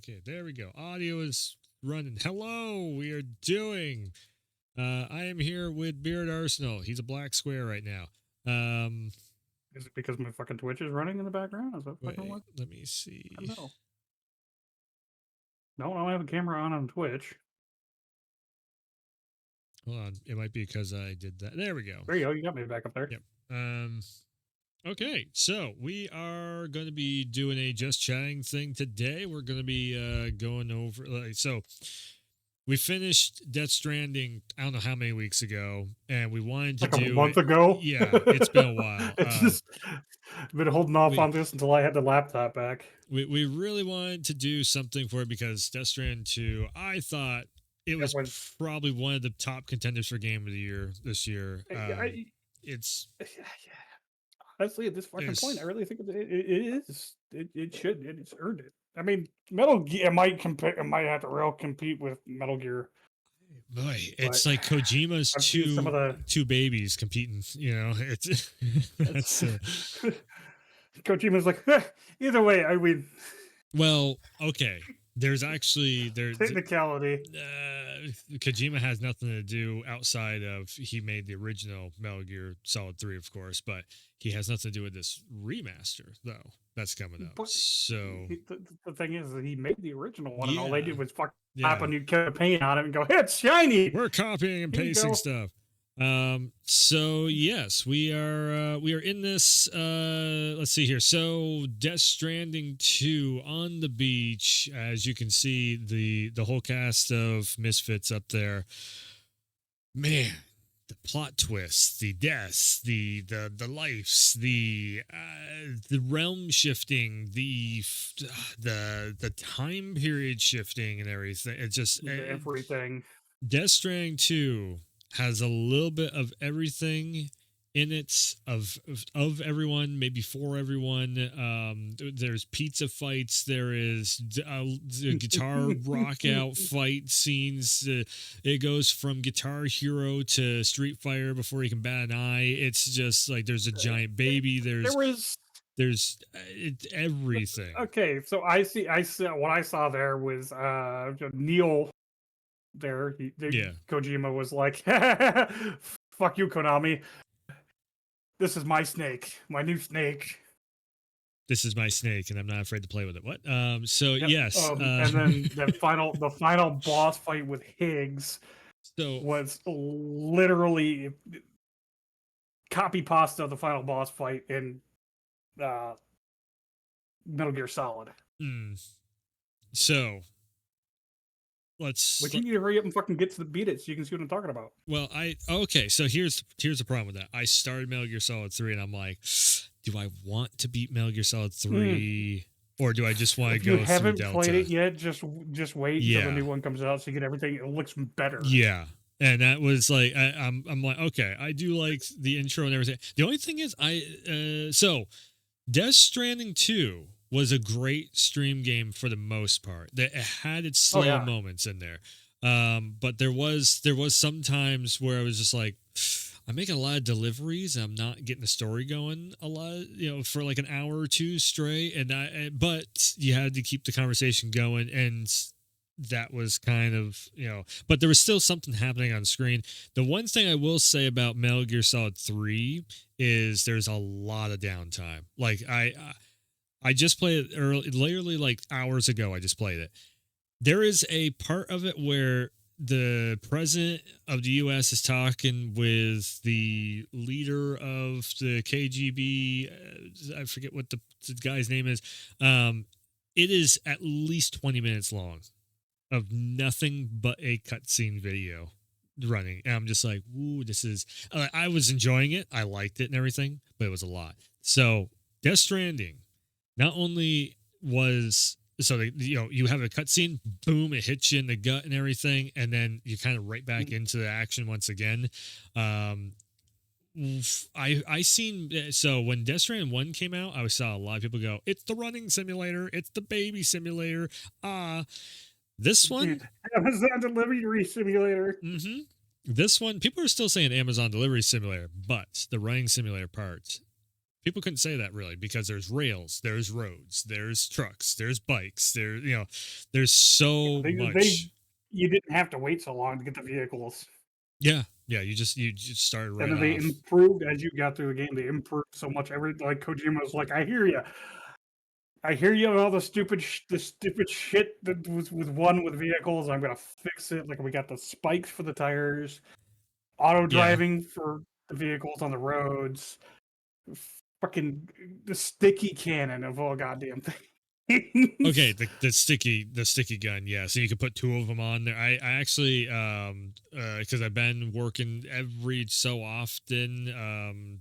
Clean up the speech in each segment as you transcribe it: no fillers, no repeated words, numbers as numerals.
Okay, there we go. Audio is running. Hello, we are doing. I am here with Beard Arsenal. He's a black square right now. Is it because my fucking Twitch is running in the background? Is that fucking Wait, what? let me see. No. No, I don't have a camera on Twitch. Hold on. It might be because I did that. There we go. There you go. You got me back up there. Yep. Okay, so we are going to be doing a just chatting thing today. We're going to be going over. So we finished Death Stranding. I don't know how many weeks ago, and we wanted to Like a do month it. ago. Yeah, it's been a while. It's just been holding off we- on this until I had the laptop back. We really wanted to do something for it because Death Stranding 2, I thought it was probably one of the top contenders for Game of the Year this year. It's honestly at this fucking point, I really think it is. It should. It's earned it. I mean, Metal Gear it might compare. It might have to real compete with Metal Gear. Boy, it's like Kojima's two babies competing. You know, it's that's. Kojima's like, either way, I win. Well, okay. There's technicality. Kojima has nothing to do outside of he made the original Metal Gear Solid 3, of course, but he has nothing to do with this remaster though. That's coming up. But so the thing is that he made the original one, and all they did was slap a new campaign on it and go, "It's shiny." We're copying and pasting stuff. So yes, we are in this let's see here. So Death Stranding 2 on the beach, as you can see the whole cast of misfits up there. Man, the plot twists, the deaths, the lives, the realm shifting, the time period shifting and everything. It's just everything. Death Stranding 2 has a little bit of everything in it of everyone, maybe for everyone. There's pizza fights. There is guitar rock out fight scenes. It goes from Guitar Hero to Street Fighter before you can bat an eye. It's just like there's a giant baby. There's everything. Okay, so I see what I saw there was Neil. There, Kojima was like, "Fuck you, Konami. This is my snake, my new snake. This is my snake, and I'm not afraid to play with it." What? So yep. Yes, and then the final boss fight with Higgs was literally copy pasta of the final boss fight in Metal Gear Solid. So But you need to hurry up and fucking get to the beat it so you can see what I'm talking about. Well, okay, so here's the problem with that. I started Metal Gear Solid 3 and I'm like, do I want to beat Metal Gear Solid 3 or do I just want to go through Delta? If you haven't played it yet, just wait until the new one comes out so you get everything. It looks better. Yeah. And that was like I'm like, okay, I do like the intro and everything. The only thing is so Death Stranding 2 was a great stream game for the most part. It had its slow moments in there. But there was some times where I was just like, I'm making a lot of deliveries and I'm not getting the story going a lot, for like an hour or two straight. But you had to keep the conversation going, and that was kind of, but there was still something happening on screen. The one thing I will say about Metal Gear Solid 3 is there's a lot of downtime. Like I just played it literally like hours ago. I just played it. There is a part of it where the president of the U.S. is talking with the leader of the KGB. I forget what the guy's name is. It is at least 20 minutes long of nothing but a cutscene video running. And I'm just like, ooh, this is... I was enjoying it. I liked it and everything, but it was a lot. So Death Stranding not only was... So, you have a cutscene, boom, it hits you in the gut and everything, and then you kind of right back into the action once again. I seen... So, when Death Stranding 1 came out, I saw a lot of people go, it's the running simulator, it's the baby simulator. This one... Amazon Delivery Simulator. Mm-hmm. This one, people are still saying Amazon Delivery Simulator, but the running simulator part People couldn't say that really because there's rails, there's roads, there's trucks, there's bikes, there's so They much. you didn't have to wait so long to get the vehicles. Yeah, yeah. You just started And right then they off. improved as you got through the game. They improved so much. Like Kojima was like, I hear you on all the stupid shit that was with vehicles. I'm gonna fix it. Like we got the spikes for the tires, auto Yeah. driving for the vehicles on the roads, fucking the sticky cannon of all goddamn Okay, things. the sticky gun, yeah. So you could put two of them on there. I actually because I've been working every so often on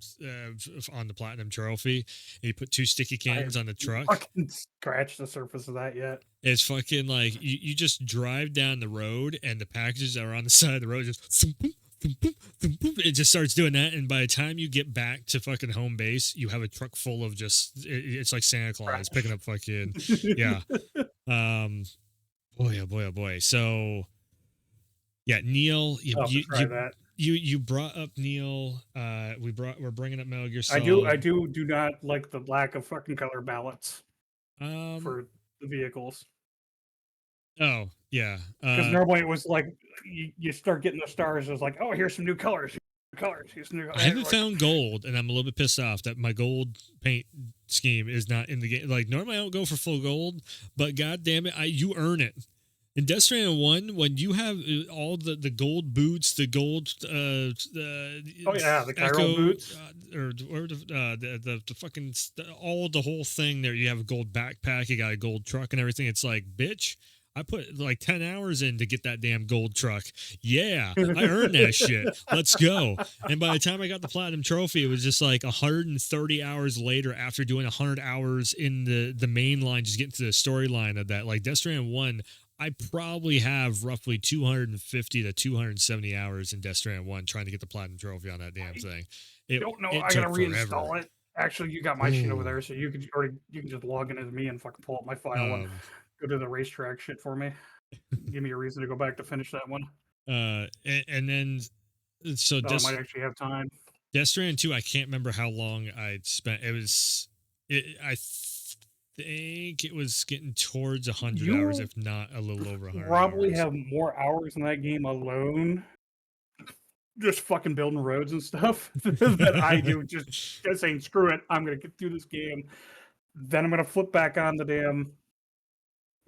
the platinum trophy. And you put two sticky I cannons have on the truck. fucking scratched the surface of that yet. It's fucking like you just drive down the road and the packages that are on the side of the road just thump, boom, thump, boom, thump, boom. It just starts doing that, and by the time you get back to fucking home base, you have a truck full of it's like Santa Claus picking Scratch. up fucking yeah. Um, boy, oh boy, oh boy. So yeah, Neil, I'll have to try that. you brought up Neil. We're bringing up Metal Gear I Solid. do not like the lack of fucking color ballots Um, for the vehicles. oh yeah. Because normally it was like you start getting the stars. It's like, oh, here's some new colors. Colors. Here's some new. I And haven't like, found gold, and I'm a little bit pissed off that my gold paint scheme is not in the game. Like normally I don't go for full gold, but god damn it, you earn it. In Death Stranding 1, when you have all the gold boots, the gold oh yeah, the Cairo echo, boots. or the fucking all the whole thing there, you have a gold backpack, you got a gold truck and everything. It's like, bitch, I put like 10 hours in to get that damn gold truck. Yeah, I earned that shit. Let's go. And by the time I got the platinum trophy, it was just like 130 hours later after doing 100 hours in the main line, just getting to the storyline of that. Like Death Stranding 1, I probably have roughly 250 to 270 hours in Death Stranding 1 trying to get the platinum trophy on that damn I thing. It don't know. it I gotta took forever. reinstall it. Actually, you got my shit over Ooh. there, so you can just log in as me and fucking pull up my file and Um go to the racetrack shit for me. Give me a reason to go back to finish that one. and then so Though I might actually have time. Death Stranding 2, I can't remember how long I'd spent. I think it was getting towards 100 hours, You if not a little over 100 probably hours. have more hours in that game alone, just fucking building roads and stuff, than I do. Just saying, screw it. I'm gonna get through this game. Then I'm gonna flip back on the damn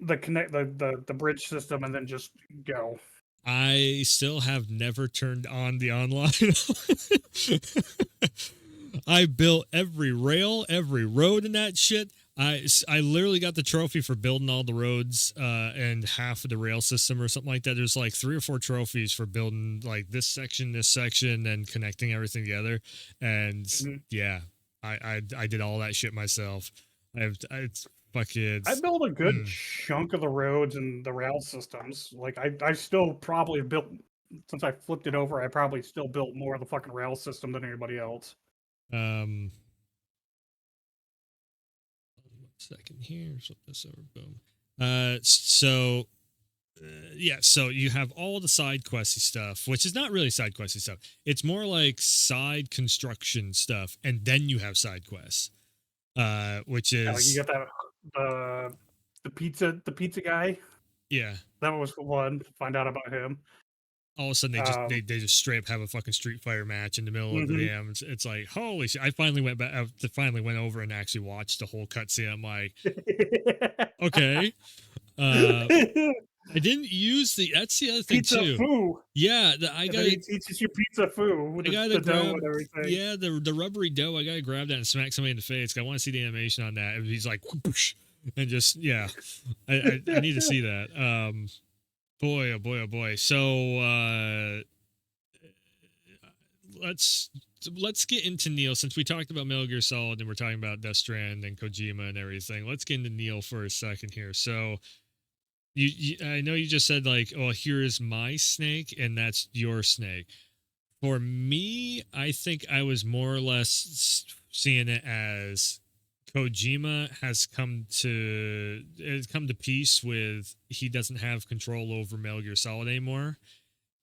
the bridge system and then just go. I still have never turned on the online. I built every rail, every road in that shit. I literally got the trophy for building all the roads and half of the rail system or something like that. There's like 3 or 4 trophies for building like this section, and connecting everything together. And Mhm. yeah, I did all that shit myself. It's fucking I built a good chunk of the roads and the rail systems. Like I still probably built since I flipped it over. I probably still built more of the fucking rail system than anybody else. um 1 second here. Flip this over. Boom. So yeah, so you have all the side questy stuff, which is not really side questy stuff. It's more like side construction stuff, and then you have side quests, which Yeah, like you is got that the pizza guy. yeah. That was the one. Find out about him. All of a sudden, they just Um, they just straight up have a fucking Street Fighter match in the middle of the mhm. damn. It's like holy shit! I finally went back. I finally went over and actually watched the whole cutscene. I'm like, okay. Uh, I didn't use the. That's the other thing Pizza too. foo. Yeah, And then he teaches you pizza foo with I gotta the dough grab, and everything. yeah, the rubbery dough. I gotta grab that and smack somebody in the face. I want to see the animation on that. He's like, whoosh, and just yeah, I need to see that. Boy, oh boy, oh boy. So let's let's get into Neil since we talked about Metal Gear Solid and we're talking about Death Strand and Kojima and everything. Let's get into Neil for a second here. So I know you just said like, oh, here is my snake and that's your snake. For me, I think I was more or less seeing it as Kojima has come to peace with he doesn't have control over Metal Gear Solid anymore.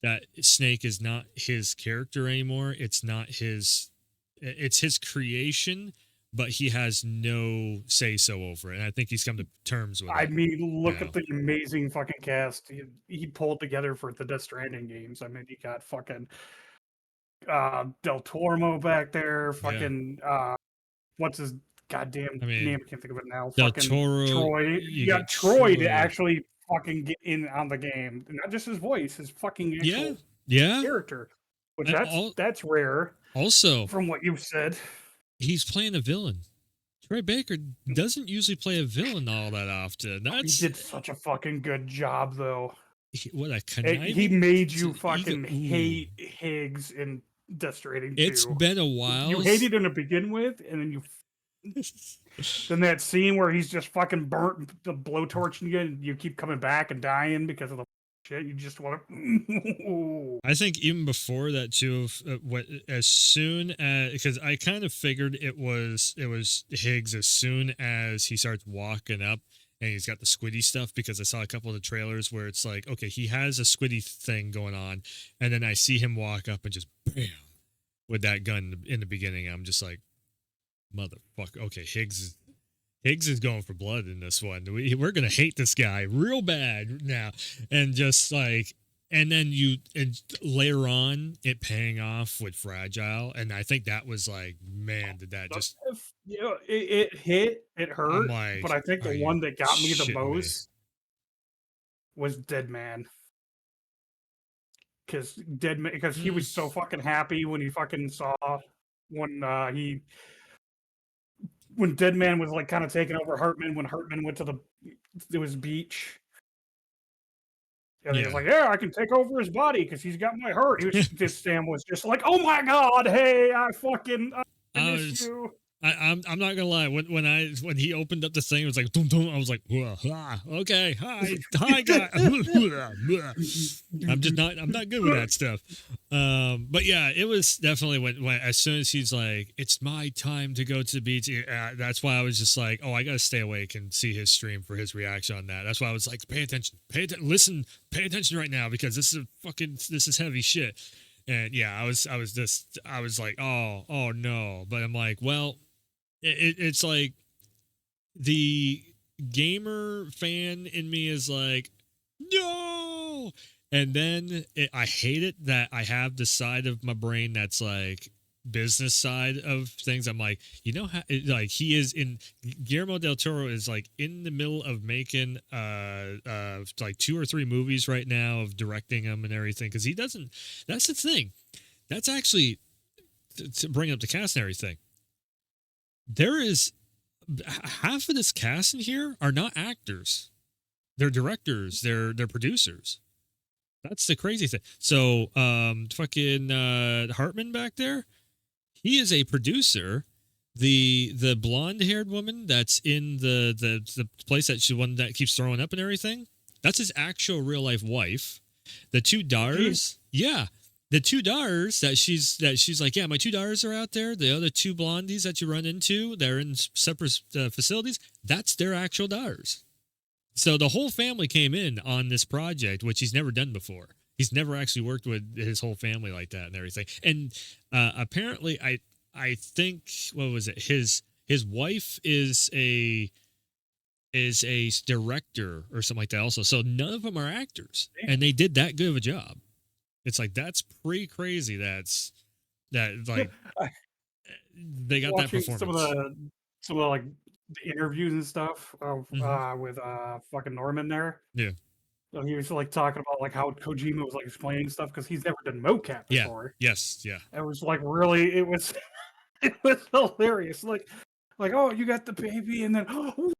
That Snake is not his character anymore. It's not his. It's his creation, but he has no say so over it. And I think he's come to terms with I it. mean, look Yeah. at the amazing fucking cast he pulled together for the Death Stranding games. I mean, you got fucking Del Toro back there, Yeah. fucking what's his goddamn I mean, name? I can't think of it now. Del Fucking Toro, Troy. you You got got Troy to Troy. actually fucking get in on the game, not just his voice, his fucking Yeah. actual Yeah. character, which And that's rare also, from what you've said. he's playing a villain. Troy Baker doesn't usually play a villain all that often. He That's did such a fucking good job, though. what a He conniving made you ego. fucking Ooh. hate Higgs in Death Stranding It's 2. been a You while. hated him to begin with, and then that scene where he's just fucking burnt the blowtorch and you keep coming back and dying because of the shit. You just want to. I think even before that too, what as soon as because I kind of figured it was Higgs as soon as he starts walking up and he's got the squiddy stuff because I saw a couple of the trailers where it's like okay he has a squiddy thing going on and then I see him walk up and just bam with that gun in the beginning. I'm just like motherfucker. Okay, Higgs is going for blood in this one. We're gonna hate this guy real bad now, and just like, and then and later on it paying off with Fragile, and I think that was like, man, did that just? You know, it I'm hurt, but like, I think are the you one that got me the shitting me? most was Dead Man. Because he was so fucking happy when he fucking saw when he when Dead Man was like kind of taking over Hartman when Hartman went to his beach. And he was Yeah. like, "Yeah, I can take over his body because he's got my heart." Sam was just like, "Oh my god, hey, I I miss was you." I'm not gonna lie. When he opened up the thing, it was like dum dum. I was like, okay, hi guy. I'm not good with that stuff. But yeah, it was definitely when as soon as he's like, it's my time to go to the beach. That's why I was just like, oh, I gotta stay awake and see his stream for his reaction on that. That's why I was like, pay attention, listen, pay attention right now because this is heavy shit. And yeah, I was like, oh no. But I'm like, well, it's like the gamer fan in me is like, no. And then I hate it that I have the side of my brain that's like business side of things. I'm like, you know how like he is in Guillermo del Toro is like in the middle of making like 2 or 3 movies right now of directing them and everything because he doesn't. That's the thing. That's actually to bring up the cast and everything. There is half of this cast in here are not actors. They're directors. They're producers. That's the crazy thing. So, fucking Hartman back there, he is a producer. The blonde haired woman that's in the place that she one that keeps throwing up and everything. That's his actual real life wife. The 2 daughters, yeah. The 2 daughters that she's like, yeah, my 2 daughters are out there. The other 2 blondies that you run into, they're in separate facilities. That's their actual daughters. So the whole family came in on this project, which he's never done before. He's never actually worked with his whole family like that and everything. And apparently, I think what was it? His wife is a director or something like that also. So none of them are actors, and they did that good of a job. It's like that's pretty crazy. That like they got that Watching performance. some of the like the interviews and stuff of Mm-hmm. with fucking Norman there. Yeah, So he was like talking about like how Kojima was like explaining stuff because he's never done mocap yeah, before. yes, yeah, It was like really, it was it was hilarious. Like oh, you got the baby, and then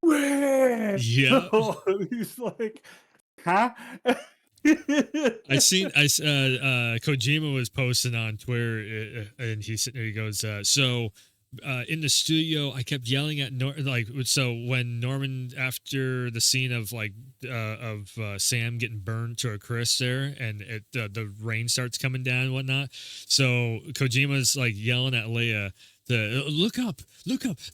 wait. yeah. He's like, huh? Kojima was posting on Twitter and he goes so in the studio I kept yelling at so when Norman after the scene of like Sam getting burned to a crisp there and the rain starts coming down and whatnot, so Kojima's like yelling at Leia to look up,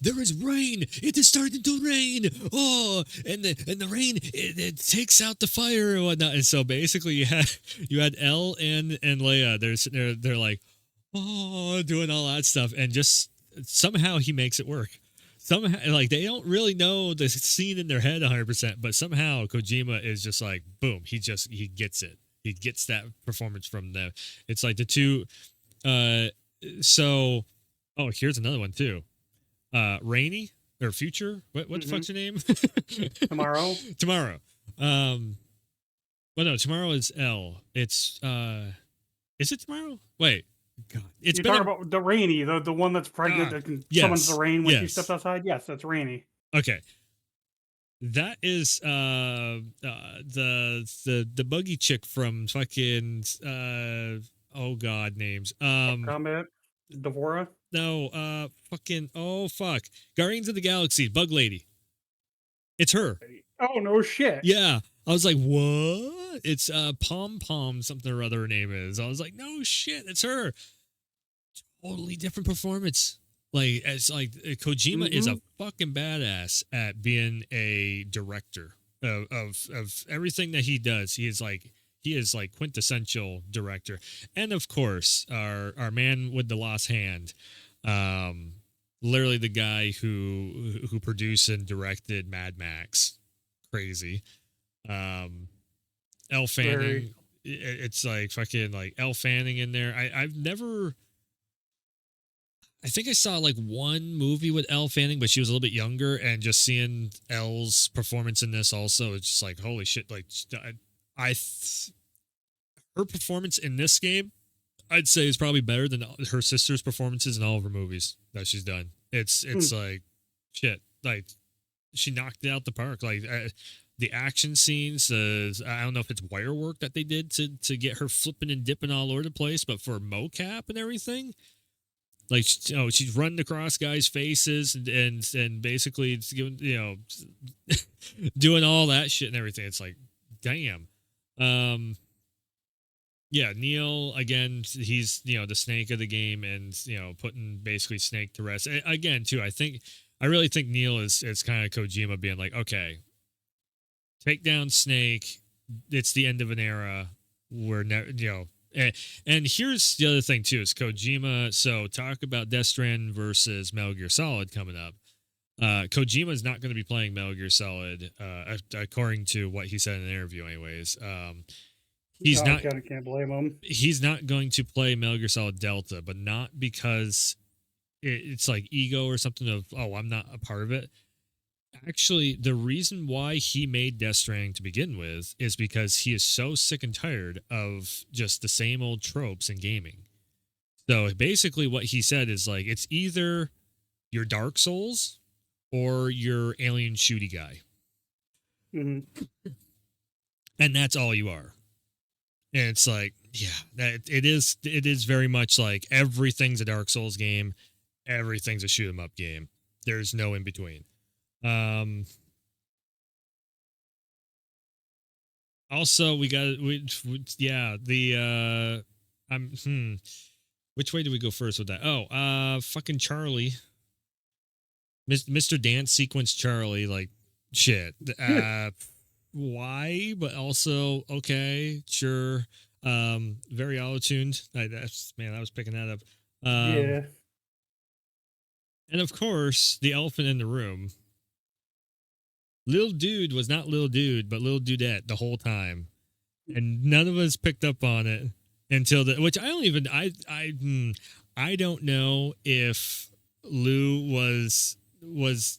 there is rain, it is starting to rain, oh, and the rain it takes out the fire and whatnot. And so basically you had Elle and Leia, they're sitting there, they're like, oh, doing all that stuff, and just somehow he makes it work. somehow, like, they don't really know the scene in their head 100%, but somehow Kojima is just like, boom, he gets it. He gets that performance from them. It's like the two. Uh, so, oh, here's another one too. Rainy or Future. What the fuck's your name? Tomorrow. Tomorrow. Well, no, tomorrow is L. It's is it tomorrow? Wait, God, it's You're been talking about the Rainy, the one that's pregnant that can summons the rain when she steps outside. Yes, that's Rainy. Okay, that is the buggy chick from fucking oh god names Combat, Devora. No, fucking, oh fuck, Guardians of the Galaxy, Bug Lady. It's her. Oh no shit. Yeah. I was like, what? It's Pom Pom something or other her name is. I was like, no shit, it's her. Totally different performance. Like, it's like Kojima is a fucking badass at being a director of everything that he does. He is like quintessential director. And of course, our man with the lost hand, literally the guy who produced and directed Mad Max. Crazy. Elle Fanning. It's like fucking like Elle Fanning in there. I think I saw like one movie with Elle Fanning, but she was a little bit younger, and just seeing Elle's performance in this also, it's just like, holy shit. Like, her performance in this game, I'd say, is probably better than her sister's performances in all of her movies that she's done. It's like, shit. Like, she knocked it out the park. Like, the action scenes, I don't know if it's wire work that they did to get her flipping and dipping all over the place, but for mocap and everything, like, she's running across guys' faces and basically it's giving, doing all that shit and everything. It's like, damn. Yeah, Neil, again, he's, the snake of the game, and, putting basically Snake to rest. Again, too, I really think Neil is kind of Kojima being like, okay, take down Snake. It's the end of an era. We're never, and here's the other thing too, is Kojima. So talk about Death Stranding versus Metal Gear Solid coming up. Kojima is not going to be playing Metal Gear Solid, according to what he said in an interview. Anyways, he's not. I can't blame him. He's not going to play Metal Gear Solid Delta, but not because it's like ego or something of, oh, I'm not a part of it. Actually, the reason why he made Death Stranding to begin with is because he is so sick and tired of just the same old tropes in gaming. So basically what he said is like, it's either your Dark Souls or your alien shooty guy. Mm-hmm. And that's all you are. And it's like, yeah, it is very much like everything's a Dark Souls game. Everything's a shoot 'em up game. There's no in between. Also, which way do we go first with that? Oh, fucking Charlie, Mr. Dance Sequence Charlie, like, shit. Why? But also, okay, sure. Very auto-tuned. I was picking that up. Yeah. And of course, the elephant in the room. Lil Dude was not Lil Dude, but Lil Dudette the whole time. And none of us picked up on it until which I don't even, I don't know if Lou was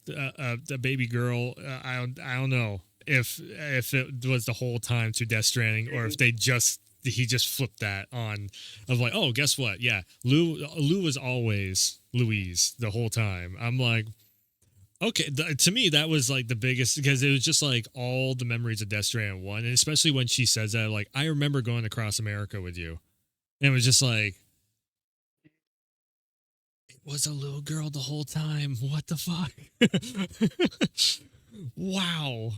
a baby girl. I don't know if it was the whole time to Death Stranding, or if he just flipped that on of like, oh, guess what? Yeah. Lou was always Louise the whole time. I'm like, okay, to me, that was like the biggest, because it was just like all the memories of Death Stranding 1. And especially when she says that, like, I remember going across America with you. And it was just like, it was a little girl the whole time. What the fuck? Wow.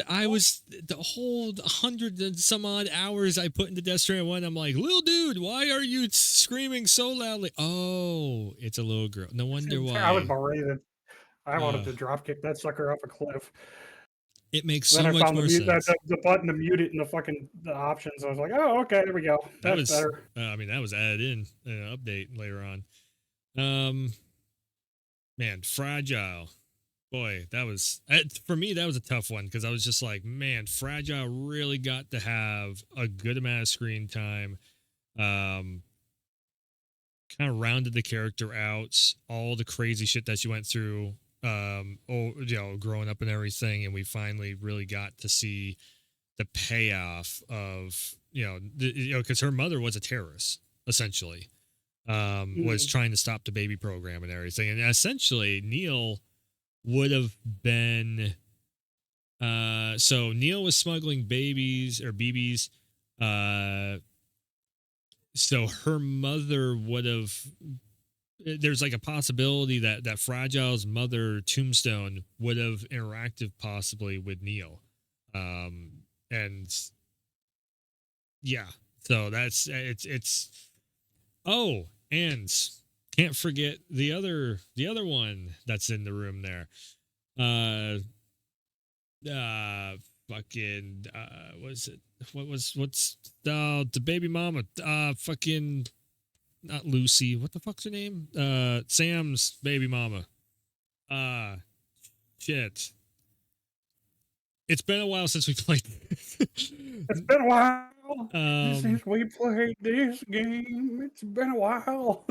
I was the whole 100 and some odd hours I put into Death Stranding 1. I'm like, little dude, why are you screaming so loudly? Oh, it's a little girl. No wonder why. I was berated. I wanted to drop kick that sucker off a cliff. It makes so much more sense. The button to mute it in the options. I was like, oh, okay, there we go. That's better. I mean, that was added in an update later on. man, Fragile. Boy, that was for me. That was a tough one because I was just like, man, Fragile really got to have a good amount of screen time. Um, kind of rounded the character out, all the crazy shit that she went through, growing up and everything, and we finally really got to see the payoff of because her mother was a terrorist essentially, was trying to stop the baby program and everything, and essentially Neil would have been so Neil was smuggling babies or BBs, so her mother would have, there's like a possibility that Fragile's mother Tombstone would have interacted possibly with Neil, and yeah, so that's it's oh, and can't forget the other one that's in the room there. Fucking what's it, what's the baby mama, fucking not Lucy, what the fuck's her name, Sam's baby mama, uh shit, it's been a while since we played. It's been a while since we played this game. It's been a while.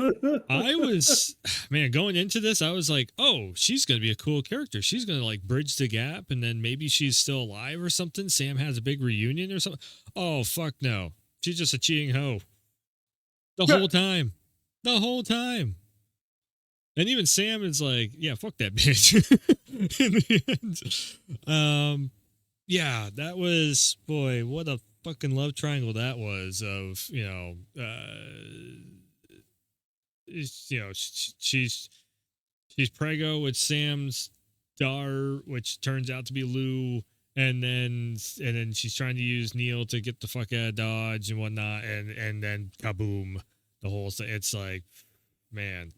I was, man, going into this, I was like, oh, she's going to be a cool character. She's going to like bridge the gap, and then maybe she's still alive or something. Sam has a big reunion or something. Oh, fuck no. She's just a cheating hoe. The whole time. The whole time. And even Sam is like, yeah, fuck that bitch. In the end. Yeah, that was, boy, what a fucking love triangle that was of, she's prego with Sam's daughter, which turns out to be Lou, and then she's trying to use Neil to get the fuck out of Dodge and whatnot, and then kaboom, the whole thing. It's like, man.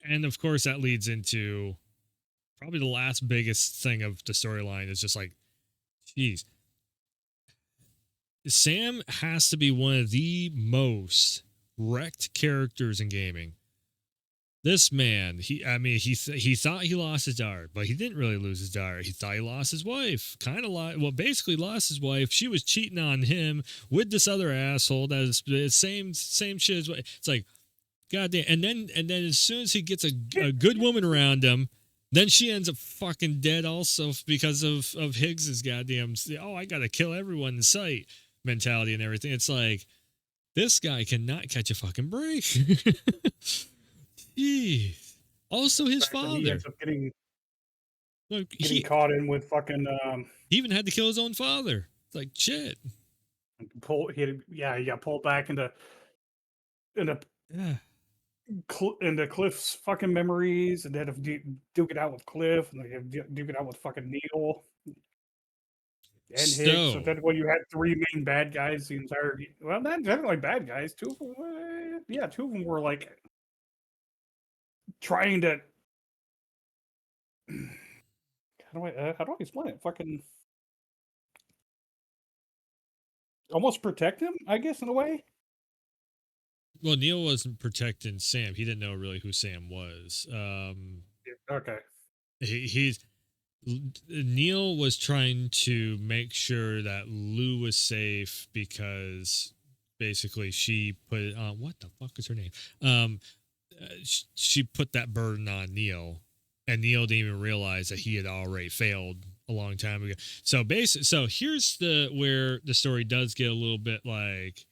And of course that leads into probably the last biggest thing of the storyline is just like, geez, Sam has to be one of the most wrecked characters in gaming. This man, he thought he lost his daughter, but he didn't really lose his daughter. He thought he lost his wife. Basically lost his wife. She was cheating on him with this other asshole that is the same shit as what. It's like, goddamn. And then as soon as he gets a good woman around him, then she ends up fucking dead also because of Higgs's goddamn, oh, I gotta kill everyone in sight mentality and everything. It's like, this guy cannot catch a fucking break. Jeez. Also his father. He ends up getting caught in with fucking he even had to kill his own father. It's like, shit. He got pulled back into Cliff's fucking memories, and they had to duke it out with Cliff, and they had to duke it out with fucking Neil and Higgs. So then when you had three main bad guys, the entire, well, not definitely bad guys. Two of them were like trying to, how do I explain it? Fucking almost protect him, I guess, in a way. Well, Neil wasn't protecting Sam. He didn't know really who Sam was. Okay. Neil was trying to make sure that Lou was safe because basically she put it on, what the fuck is her name? She put that burden on Neil, and Neil didn't even realize that he had already failed a long time ago. So here's where the story does get a little bit like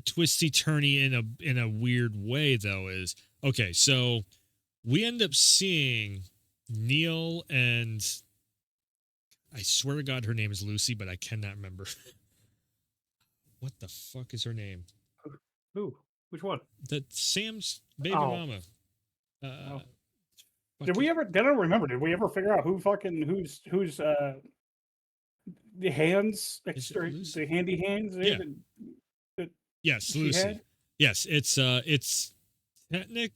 twisty turny in a weird way though. Is okay, so we end up seeing Neil and, I swear to God her name is Lucy, but I cannot remember. What the fuck is her name? Who? Which one? That Sam's baby mama. Did we ever? I don't remember. Did we ever figure out who's the hands? The handy hands. Yeah. Yes, Lucy. Had? Yes, it's Technic.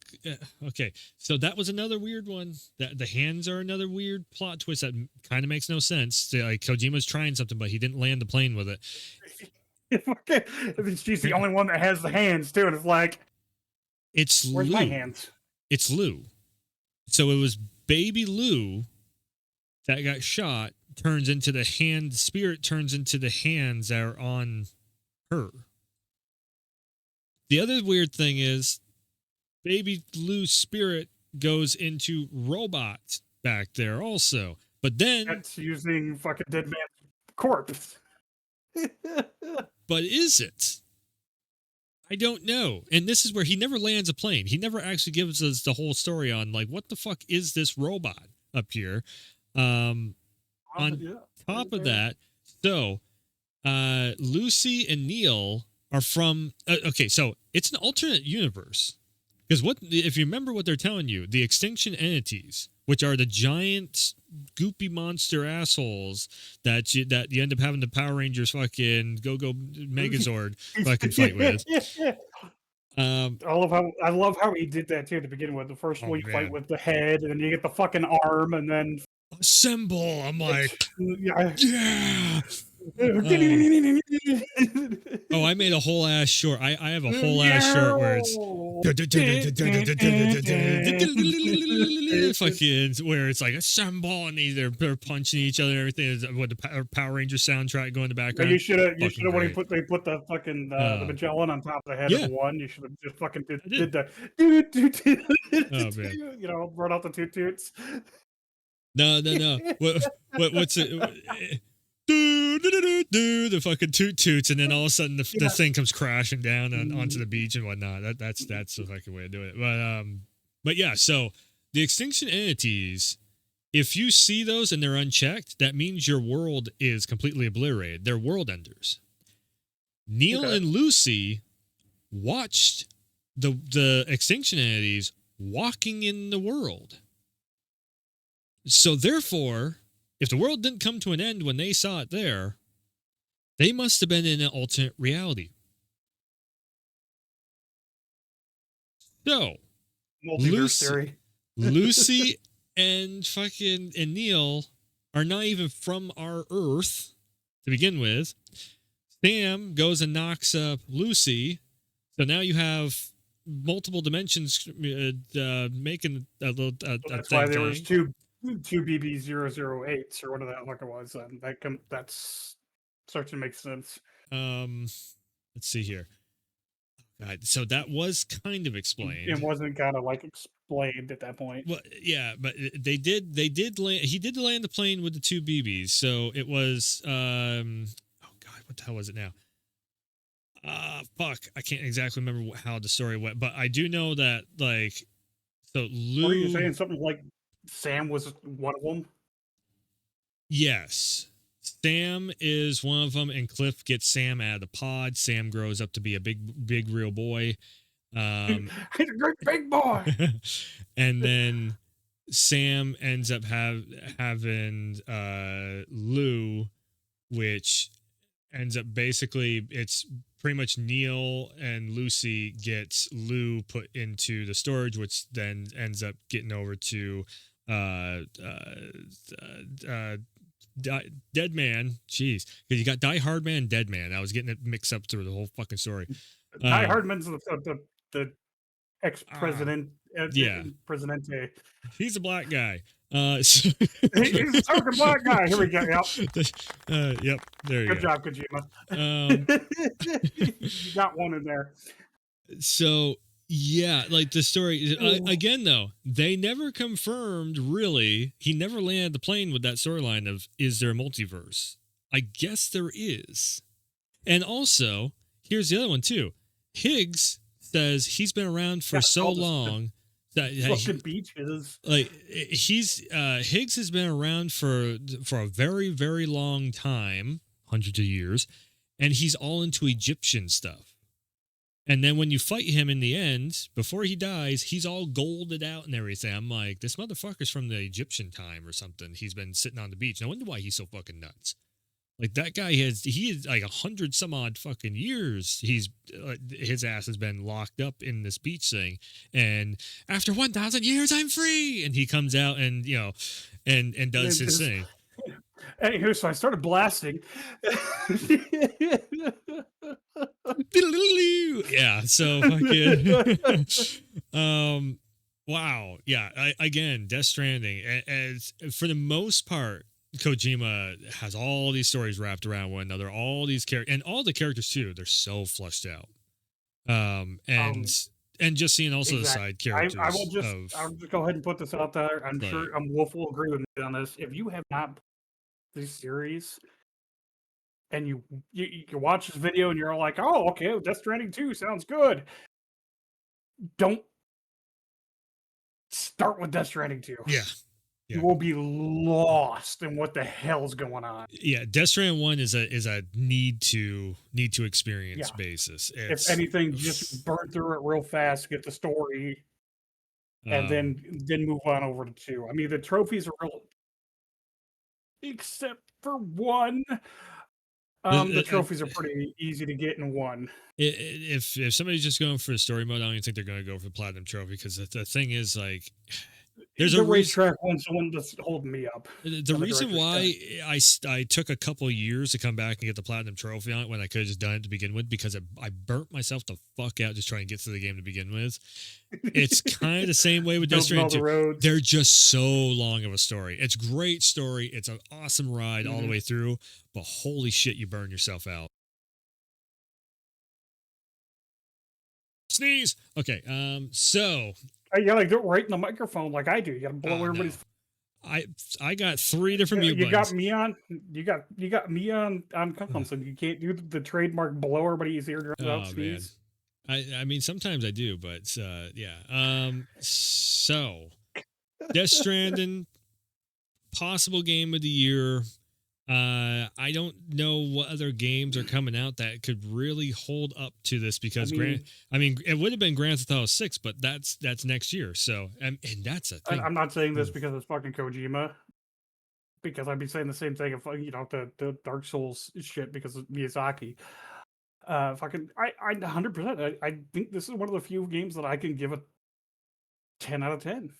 Okay, so that was another weird one. That the hands are another weird plot twist that kind of makes no sense. Like Kojima's trying something, but he didn't land the plane with it. She's the only one that has the hands too, and it's like, it's where's Lou. my hands? it's Lou. So it was baby Lou that got shot, turns into the hand, spirit turns into the hands that are on her. The other weird thing is baby Lou's spirit goes into robot back there also. But then That's using fucking dead man's corpse. but is it? I don't know. And this is where he never lands a plane. He never actually gives us the whole story on like what the fuck is this robot up here. On top of that, so Lucy and Neil are from okay, so it's an alternate universe. Because what if you remember what they're telling you, the extinction entities, which are the giant goopy monster assholes that you end up having the Power Rangers fucking go Megazord fucking fight with. I love how he did that too to begin with. The first one you fight with the head, and then you get the fucking arm, and then assemble. I'm like, yeah. Oh, I made a whole ass short. I have a whole ass short where it's fucking where it's like assemble and they're punching each other and everything. What the Power Ranger soundtrack going in the background. You should have when they put the fucking the Magellan on top of the head of one. You should have just fucking did the you know, brought out the toot toots. No. What's it? The fucking toot toots, and then all of a sudden the thing comes crashing down onto the beach and whatnot. That's the fucking way to do it. But yeah, so the extinction entities, if you see those and they're unchecked, that means your world is completely obliterated. They're world enders. Neil and Lucy watched the extinction entities walking in the world. So therefore, if the world didn't come to an end when they saw it there, they must have been in an alternate reality. So, Lucy and Neil are not even from our Earth to begin with. Sam goes and knocks up Lucy. So now you have multiple dimensions making a little. That's why there was two BB-008s or whatever that fucker was. That's starts to make sense. Let's see here. God, so that was kind of explained. It wasn't kind of like explained at that point. Well, yeah, but they did land. He did land the plane with the two BBs. So it was. Oh God, what the hell was it now? Fuck, I can't exactly remember how the story went, but I do know that like. So Lou. What are you saying? Something like Sam was one of them? Yes. Sam is one of them, and Cliff gets Sam out of the pod. Sam grows up to be a big real boy. He's a great big boy. And then Sam ends up having Lou, which ends up basically it's pretty much Neil and Lucy gets Lou put into the storage, which then ends up getting over to Dead Man. Jeez, because you got Die Hard Man, Dead Man. I was getting it mixed up through the whole fucking story. Die Hard Man's the ex-president. Presidente. He's a black guy. He's a token black guy. Here we go. Yep. Yep. There you go. Good job, Kojima. You got one in there. So yeah, like the story again though, they never confirmed really. He never landed the plane with that storyline of is there a multiverse? I guess there is. And also, here's the other one too. Higgs says he's been around for so long that fucking beaches. Like Higgs has been around for a very, very long time, hundreds of years, and he's all into Egyptian stuff. And then when you fight him in the end, before he dies, he's all golded out and everything. I'm like, this motherfucker's from the Egyptian time or something. He's been sitting on the beach. No wonder why he's so fucking nuts. Like that guy he is like 100 some odd fucking years. His ass has been locked up in this beach thing. And after 1,000 years, I'm free. And he comes out and, and does his thing. Anywho, so I started blasting. Yeah, so fucking Wow. Yeah. Again, Death Stranding, as for the most part, Kojima has all these stories wrapped around one another, all these characters, and all the characters too. They're so fleshed out. Um, and Um, and just seeing also the exactly. side I'll characters just of go ahead and put this out there. I'm like, sure Wolf will agree with me on this. If you have not this series and you watch this video and you're like, oh, okay, Death Stranding 2 sounds good. Don't start with Death Stranding 2. yeah, You yeah. will be lost in what the hell's going on. Yeah, Death Stranding 1 is a need to Yeah. experience basis. If It's anything, just burn through it real fast, get the story, and um then move on over to 2. I mean, the trophies are real, except for 1. The trophies are pretty easy to get in 1. if somebody's just going for the story mode, I don't even think they're going to go for the platinum trophy, because the thing is, like, there's a The reason. racetrack one's the one that's holding me up. The On the reason director's why cut. I took a couple of years to come back and get the platinum trophy on it when I could have just done it to begin with, because I burnt myself the fuck out just trying to get through the game to begin with. It's kind of the same way with Death Building all Stranding the 2. roads. They're just so long of a story. It's great story. It's an awesome ride all the Mhm. way through, but holy shit, you burn yourself out. Sneeze. Okay. So You gotta do it right in the microphone like I do. You gotta blow no. everybody's. I got 3 different mute You got buttons. me on. You got me on console. You can't do the trademark blow everybody's eardrums out Oh man. sneeze. I mean sometimes I do, but yeah. So Death Stranding, possible game of the year. I don't know what other games are coming out that could really hold up to this, because I mean it would have been Grand Theft Auto 6, but that's next year. So and that's a thing. I'm not saying this because it's fucking Kojima. Because I'd be saying the same thing if the Dark Souls shit because of Miyazaki. Fucking, I 100%. I think this is one of the few games that I can give a 10 out of 10.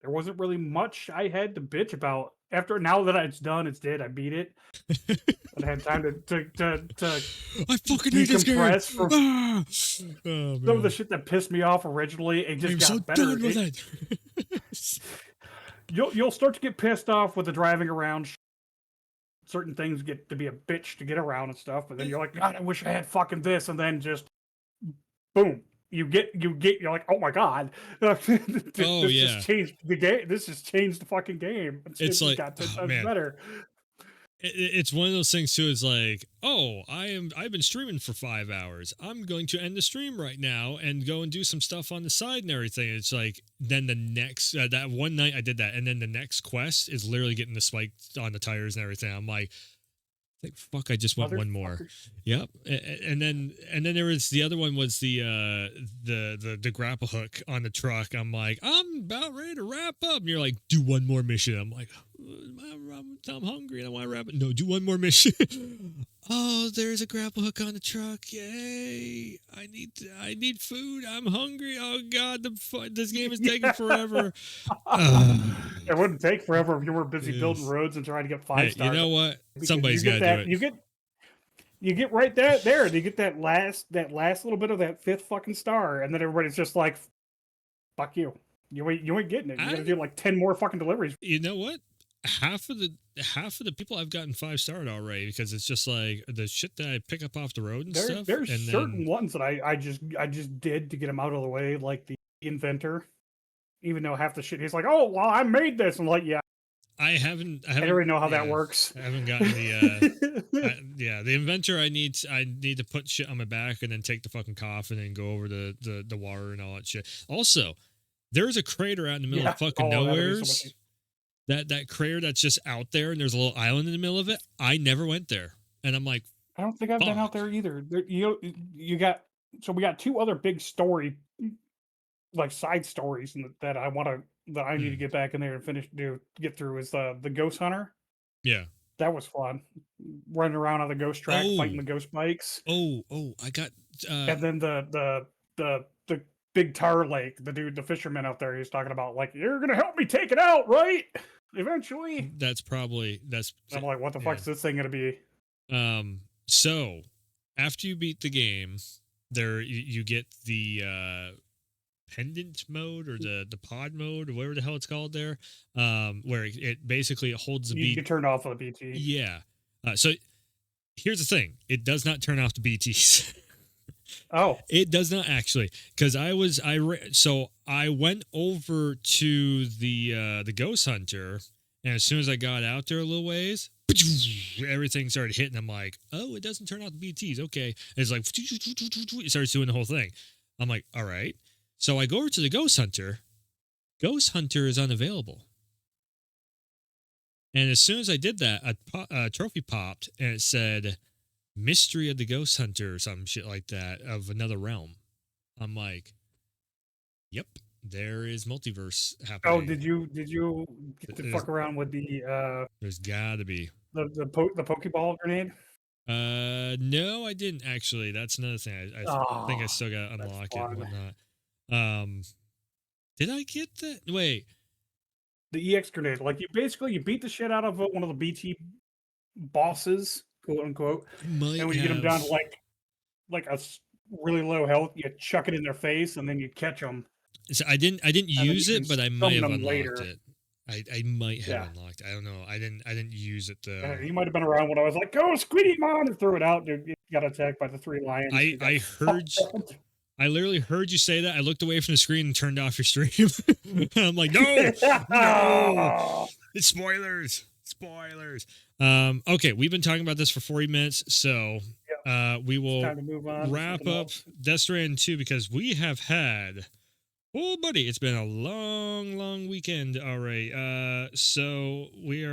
There wasn't really much I had to bitch about after. Now that it's done, it's dead. I beat it. I had time to I fucking hate this game. decompress from Oh, some of the shit that pissed me off originally. It just I'm got so better. done with it. You'll start to get pissed off with the driving around. Certain things get to be a bitch to get around and stuff, but then you're like, God, I wish I had fucking this, and then just boom, you're like, oh my god, this Yeah. just changed the game. This just changed the fucking game. It's Just like, got 10 oh times man, better. it's one of those things too. It's like, oh, I've been streaming for 5 hours. I'm going to end the stream right now and go and do some stuff on the side and everything. It's like, then the next that one night I did that, and then the next quest is literally getting the spike on the tires and everything. I'm like fuck, I just want one more. Yep. And then there was the other one, was the grapple hook on the truck. I'm like, I'm about ready to wrap up, and you're like, do one more mission. I'm like, I'm hungry and I want to wrap it. No, do one more mission. Oh, there's a grapple hook on the truck. Yay! I need food. I'm hungry. Oh god, this game is taking forever. It wouldn't take forever if you were busy building roads and trying to get 5 stars. You know what? Because Somebody's got to do it. You get right there. You get that last little bit of that 5th fucking star, and then everybody's just like, "Fuck you! You ain't getting it. You got to do like 10 more fucking deliveries." You know what? Half of the people I've gotten 5-starred already, because it's just like the shit that I pick up off the road and stuff. There's and certain ones that I just did to get them out of the way, like the inventor. Even though half the shit he's like, "Oh, well, I made this," I'm like, "Yeah." I haven't I don't really know how that works. I haven't gotten the the inventor. I need to put shit on my back and then take the fucking coffin and go over the water and all that shit. Also, there's a crater out in the middle of fucking nowheres. That crater that's just out there, and there's a little island in the middle of it. I never went there, and I'm like, I don't think I've been out there either. We got 2 other big story, like side stories that I need to get back in there and get through is the Ghost Hunter. Yeah. That was fun. Running around on the ghost track, fighting the ghost bikes. Oh, I got and then the big tar lake, the fisherman out there, he's talking about like, you're gonna help me take it out, right? Eventually. I'm like, what the fuck is this thing gonna be? So after you beat the game, there you get the pendant mode or the pod mode or whatever the hell it's called there, where it basically holds the You can turn off the BT. Yeah. So here's the thing: it does not turn off the BTs. Oh, it does not actually, because so I went over to the Ghost Hunter, and as soon as I got out there a little ways, everything started hitting. I'm like, oh, it doesn't turn off the BTs. Okay, and it's like it starts doing the whole thing. I'm like, all right. So I go over to the Ghost Hunter. Ghost Hunter is unavailable. And as soon as I did that, a trophy popped, and it said Mystery of the Ghost Hunter or some shit like that of another realm. I'm like, yep, there is multiverse happening. Oh, did you get to fuck around with the there's gotta be the Pokeball grenade? No, I didn't actually. That's another thing. I think I still got to unlock it and whatnot. Did I get that? Wait. The EX grenade. Like you beat the shit out of one of the BT bosses, quote unquote. And when you get them down to like a really low health, you chuck it in their face and then you catch them. So I didn't use it, but I might have unlocked it. I might have unlocked it. I don't know. I didn't use it though. You might have been around when I was like, "Go, Squiddy Mon!" and threw it out. Dude, you got attacked by the 3 lions. I heard. I literally heard you say that. I looked away from the screen and turned off your stream. I'm like, no, it's spoilers. Okay, we've been talking about this for 40 minutes, so we will wrap up Death Stranding 2 because we have had. Oh, buddy, it's been a long weekend already. So we are.